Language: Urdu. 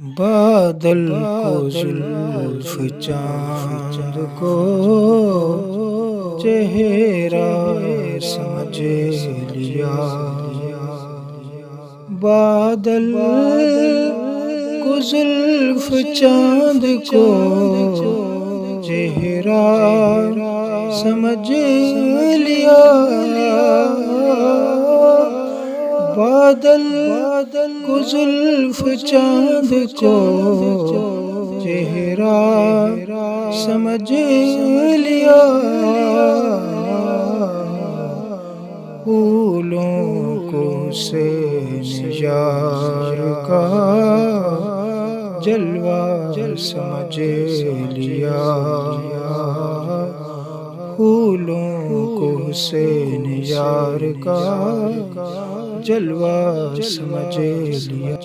بادل کو زلف چاند کو چہرہ سمجھ لیا، بادل کو زلف چاند کو چہرہ سمجھ لیا، بادل کو زلف چاند کو چہرہ سمجھ لیا، پھولوں کو حسین یار کا جلوہ سمجھ لیا، پھولوں کو حسین یار کا جلوہ سمجھ لیا۔